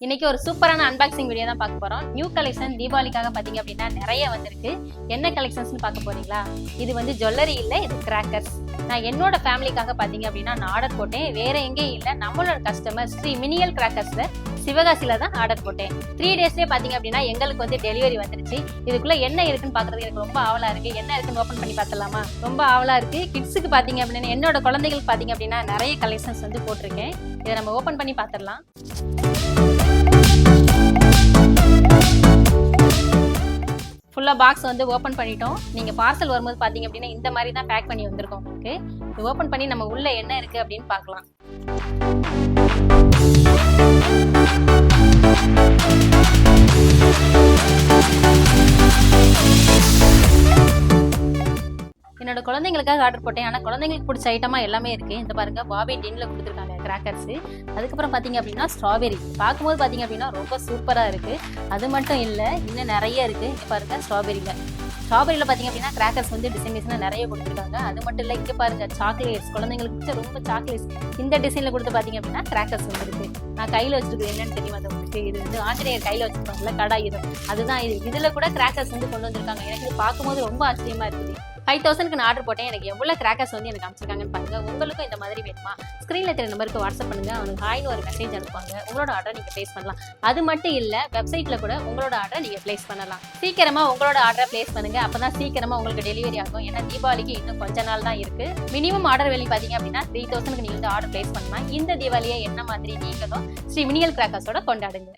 இன்னைக்கு ஒரு சூப்பரான அன்பாக்சிங் வீடியோ தான் பார்க்க போறோம். நியூ கலெக்ஷன் தீபாவளிக்காக பாத்தீங்க அப்படின்னா நிறைய வந்திருக்கு. என்ன கலெக்ஷன்ஸ்னு பார்க்க போறீங்களா? இது வந்து ஜுவல்லரி இல்ல, இது கிராக்கர்ஸ். நான் என்னோட ஃபேமிலிக்காக பாத்தீங்க அப்படின்னா நான் ஆர்டர் போட்டேன். வேற எங்கேயும் இல்ல, நம்மளோட கஸ்டமர் ஸ்ரீ மினியல் கிராக்கர்ஸ்ல சிவகாசியில தான் ஆர்டர் போட்டேன். 3 டேஸ்லயே பாத்தீங்க அப்படின்னா எங்களுக்கு வந்து டெலிவரி வந்துருச்சு. இதுக்குள்ள என்ன இருக்குன்னு பாக்குறதுக்கு எனக்கு ரொம்ப ஆவலா இருக்கு. என்ன இருக்குன்னு ஓபன் பண்ணி பார்த்தலாமா? ரொம்ப ஆவலா இருக்கு. கிட்ஸுக்கு பாத்தீங்க அப்படின்னா என்னோட குழந்தைகளுக்கு பாத்தீங்க அப்படின்னா நிறைய கலெக்ஷன்ஸ் வந்து போட்டிருக்கேன். இதை நம்ம ஓபன் பண்ணி பார்த்துடலாம். ஃபுல்லா பாக்ஸ் வந்து ஓபன் பண்ணிட்டோம். நீங்க பார்சல் வரும்போது பாத்தீங்க அப்படின்னா இந்த மாதிரி தான் பேக் பண்ணி வந்திருக்கோம் உங்களுக்கு. இது ஓபன் பண்ணி நம்ம உள்ள என்ன இருக்கு அப்படின்னு பார்க்கலாம். என்னோட குழந்தைங்களுக்காக ஆர்டர் போட்டேன். ஆனால் குழந்தைங்களுக்கு பிடிச்ச ஐட்டமா எல்லாமே இருக்கு. இந்த பாருங்க, பாபி டின்ல கொடுத்துருக்காங்க கிராக்கர்ஸ். அதுக்கப்புறம் பாத்தீங்க அப்படின்னா ஸ்ட்ராபெரி. பார்க்கும்போது பாத்தீங்க அப்படின்னா ரொம்ப சூப்பரா இருக்கு. அது மட்டும் இல்ல, இன்னும் நிறைய இருக்கு. இங்க பாருங்க, ஸ்ட்ராபெரியில பாத்தீங்க அப்படின்னா கிராக்கர்ஸ் வந்து டிசைன் நிறைய கொடுத்துருக்காங்க. அது மட்டும் இல்ல, இங்க பாருங்க சாக்லேட்ஸ், குழந்தைங்களுக்கு பிடிச்ச ரொம்ப சாக்லேட்ஸ் இந்த டிசைன்ல கொடுத்து பாத்தீங்க அப்படின்னா கிராக்கர்ஸ் வந்து இருக்கு. நான் கையில வச்சிருக்கேன், என்னன்னு தெரியுமா உங்களுக்கு? இது வந்து ஆஞ்சநேயர் கையில வச்சிருக்காங்கல்ல, கடாயுதம், அதுதான் இது. இதுல கூட கிராக்கர்ஸ் வந்து கொண்டு வந்திருக்காங்க. எனக்கு இது பார்க்கும்போது ரொம்ப ஆச்சரியமா இருக்குது. 5000க்கு நான் ஆர்டர் போட்டேன். எனக்கு எவ்வளவு கிராக்கர்ஸ் வந்து எனக்கு அமைச்சிருக்காங்கன்னு பாருங்க. உங்களுக்கும் இந்த மாதிரி வேணுமா? ஸ்கிரீன்ல தெரிய நம்பருக்கு வாட்ஸ்அப் பண்ணுங்க. அவனுக்கு ஹாய்னு ஒரு மெசேஜ் அனுப்புவாங்க. உங்களோட ஆர்டர் நீங்க பிளேஸ் பண்ணலாம். அது மட்டும் இல்ல, வெப்சைட்ல கூட உங்களோட ஆர்டர் நீங்க பிளேஸ் பண்ணலாம். சீக்கிரமா உங்களோட ஆர்டர் பிளேஸ் பண்ணுங்க. அப்பதான் சீக்கிரமா உங்களுக்கு டெலிவரி ஆகும். ஏன்னா தீபாவளிக்கு இன்னும் கொஞ்ச நாள் தான் இருக்கு. மினிமம் ஆர்டர் வேல்யூ பாத்தீங்க அப்படின்னா 3000க்கு நீங்க ஆர்டர் பிளேஸ் பண்ணலாம். இந்த தீபாவளியை என்ன மாதிரி நீங்களும் ஸ்ரீ மினியல் கிராக்கர்ஸோட கொண்டாடுங்க.